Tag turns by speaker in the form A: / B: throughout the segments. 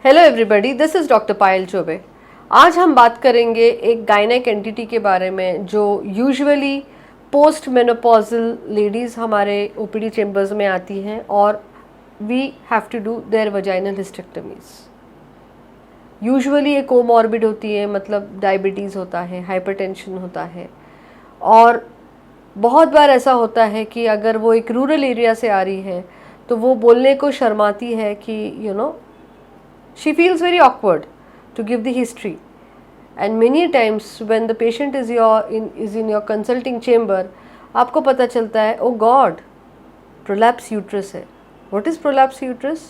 A: Hello everybody, this is doctor Payal Choubey. आज हम बात करेंगे एक गायनेक एंटिटी के बारे में जो यूजुअली पोस्ट मेनोपॉजल लेडीज़ हमारे ओपीडी चेम्बर्स में आती हैं और we have to do their vaginal hysterectomies. Usually ये कोमॉर्बिड होती है, मतलब डायबिटीज़ होता है, हाइपरटेंशन होता है, और बहुत बार ऐसा होता है कि अगर वो एक रूरल एरिया से आ रही है तो वो बोलने को शर्माती है कि she feels very awkward to give the history, and many times when the patient is in your consulting chamber आपको पता चलता है, oh God, prolapse uterus है। What is prolapse uterus?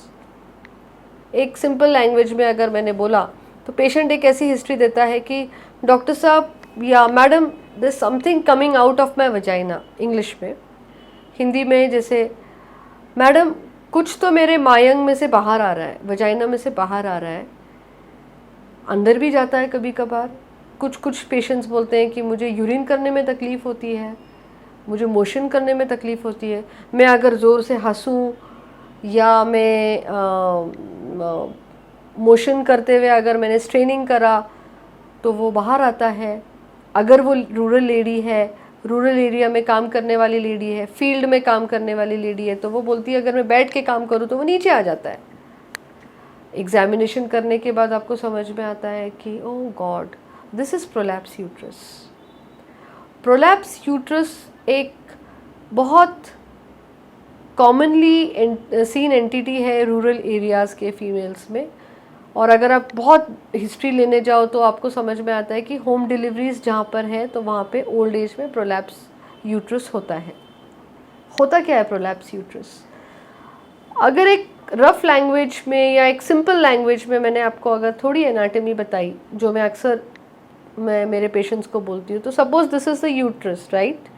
A: एक सिंपल लैंग्वेज में अगर मैंने बोला तो पेशेंट एक ऐसी हिस्ट्री देता है कि डॉक्टर साहब या madam, there is something coming out of my vagina, English में। हिंदी में जैसे, मैडम कुछ तो मेरे मायंग में से बाहर आ रहा है, वजाइना में से बाहर आ रहा है, अंदर भी जाता है कभी कभार। कुछ पेशेंट्स बोलते हैं कि मुझे यूरिन करने में तकलीफ़ होती है, मुझे मोशन करने में तकलीफ़ होती है, मैं अगर ज़ोर से हंसूँ या मैं मोशन करते हुए अगर मैंने स्ट्रेनिंग करा तो वो बाहर आता है। अगर वो रूरल लेडी है, रूरल एरिया में काम करने वाली लेडी है, फील्ड में काम करने वाली लेडी है, तो वो बोलती है अगर मैं बैठ के काम करूँ तो वो नीचे आ जाता है। एग्जामिनेशन करने के बाद आपको समझ में आता है कि oh god, this is prolapse uterus. Prolapse uterus एक बहुत कॉमनली सीन एंटिटी है रूरल एरियाज़ के फीमेल्स में, और अगर आप बहुत हिस्ट्री लेने जाओ तो आपको समझ में आता है कि होम डिलीवरीज जहाँ पर है तो वहाँ पे ओल्ड एज में प्रोलैप्स यूट्रस होता है। होता क्या है प्रोलैप्स यूट्रस? अगर एक रफ लैंग्वेज में या एक सिंपल लैंग्वेज में मैंने आपको अगर थोड़ी एनाटमी बताई, जो मैं अक्सर मेरे पेशेंट्स को बोलती हूँ, तो suppose this is the uterus, right.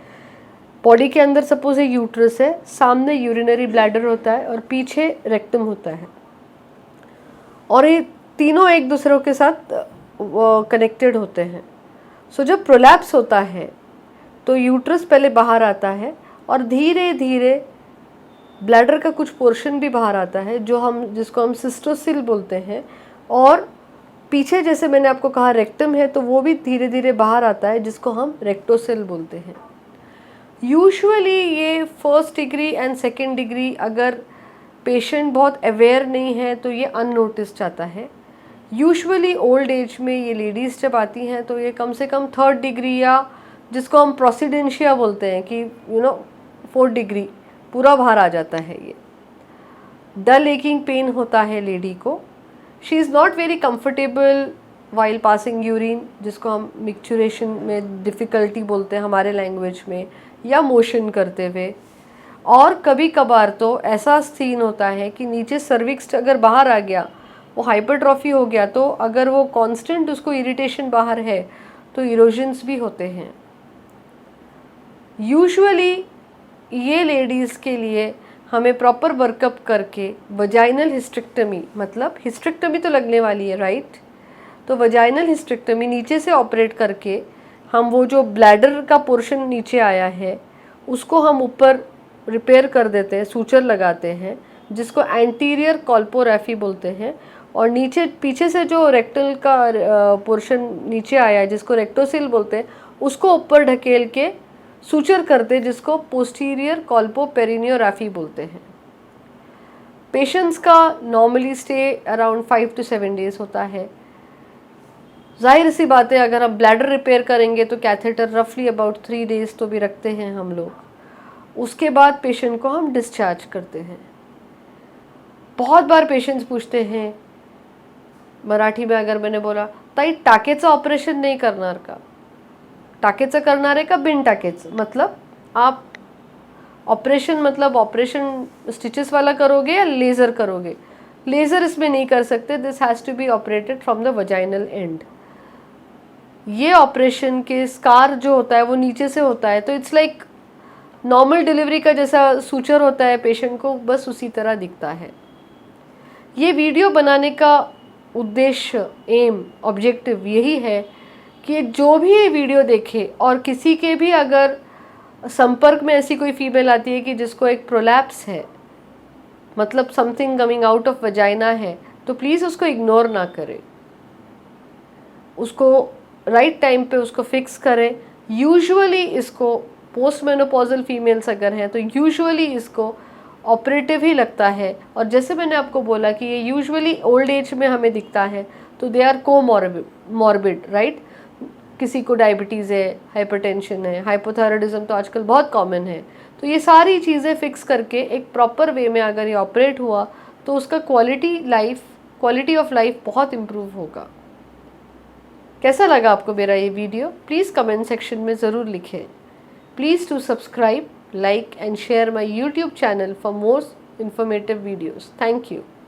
A: Body के अंदर सपोज ये यूट्रस है, सामने यूरिनरी ब्लैडर होता है और पीछे रेक्टम होता है, और ये तीनों एक दूसरों के साथ कनेक्टेड होते हैं। सो जब प्रोलैप्स होता है तो यूट्रस पहले बाहर आता है और धीरे धीरे ब्लैडर का कुछ पोर्शन भी बाहर आता है, जिसको हम सिस्टोसिल बोलते हैं, और पीछे जैसे मैंने आपको कहा रेक्टम है तो वो भी धीरे धीरे बाहर आता है, जिसको हम रेक्टोसिल बोलते हैं। यूजुअली ये first degree and second degree अगर पेशेंट बहुत अवेयर नहीं है तो ये अननोटिस्ड आता है। यूजुअली ओल्ड एज में ये लेडीज़ जब आती हैं तो ये कम से कम थर्ड डिग्री, या जिसको हम प्रोसिडेंशिया बोलते हैं कि फोर्थ डिग्री पूरा बाहर आ जाता है। ये डल एकिंग पेन होता है लेडी को। She is not very comfortable while passing urine, जिसको हम मिक्चुरेशन में डिफ़िकल्टी बोलते हैं हमारे लैंग्वेज में, या मोशन करते हुए। और कभी कभार तो ऐसा सीन होता है कि नीचे सर्विक्स अगर बाहर आ गया, वो हाइपरट्रॉफी हो गया, तो अगर वो कांस्टेंट उसको इरिटेशन बाहर है तो इरोजन्स भी होते हैं। यूजुअली ये लेडीज़ के लिए हमें प्रॉपर वर्कअप करके वजाइनल हिस्टेक्टमी, मतलब हिस्टेक्टमी तो लगने वाली है, राइट, तो वजाइनल हिस्टेक्टमी नीचे से ऑपरेट करके हम वो जो ब्लैडर का पोर्शन नीचे आया है उसको हम ऊपर रिपेयर कर देते हैं, सूचर लगाते हैं, जिसको एंटीरियर कॉल्पोरैफी बोलते हैं, और नीचे पीछे से जो रेक्टल का पोर्शन नीचे आया है जिसको रेक्टोसिल बोलते हैं, उसको ऊपर ढकेल के सूचर करते हैं, जिसको पोस्टीरियर कॉल्पोपेरिनियोरैफी बोलते हैं। पेशेंट्स का normally stay around 5 to 7 days होता है। जाहिर सी बात है, अगर हम ब्लैडर रिपेयर करेंगे तो कैथेटर रफली अबाउट 3 days तो भी रखते हैं हम लोग। उसके बाद पेशेंट को हम डिस्चार्ज करते हैं। बहुत बार पेशेंट्स पूछते हैं, मराठी में अगर मैंने बोला, ताई टाकेचं ऑपरेशन नाही करणार का? टाकेचं करणार आहे का बिन टाकेचं? मतलब आप ऑपरेशन, मतलब ऑपरेशन स्टिचेस वाला करोगे या लेज़र करोगे? लेज़र इसमें नहीं कर सकते, this has to be operated from the vaginal end. ये ऑपरेशन के स्कार जो होता है वो नीचे से होता है, तो इट्स लाइक नॉर्मल डिलीवरी का जैसा सूचर होता है पेशेंट को, बस उसी तरह दिखता है। ये वीडियो बनाने का उद्देश्य, एम, ऑब्जेक्टिव यही है कि जो भी ये वीडियो देखे और किसी के भी अगर संपर्क में ऐसी कोई फीमेल आती है कि जिसको एक प्रोलैप्स है, मतलब something coming out of vagina है, तो प्लीज़ उसको इग्नोर ना करें, उसको राइट टाइम पे उसको फिक्स करें। यूजुअली इसको पोस्ट मेनोपॉजल फीमेल्स अगर हैं तो यूजुअली इसको ऑपरेटिव ही लगता है, और जैसे मैंने आपको बोला कि ये यूजुअली ओल्ड एज में हमें दिखता है, तो दे आर मॉर्बिड, राइट। किसी को डायबिटीज़ है, हाइपरटेंशन है, हाइपोथायराइडिज्म तो आजकल बहुत कॉमन है। तो ये सारी चीज़ें फिक्स करके एक प्रॉपर वे में अगर ये ऑपरेट हुआ तो उसका क्वालिटी ऑफ लाइफ बहुत इम्प्रूव होगा। कैसा लगा आपको मेरा ये वीडियो? प्लीज़ कमेंट सेक्शन में ज़रूर लिखें। Please to subscribe, like and share my YouTube channel for more informative videos. Thank you.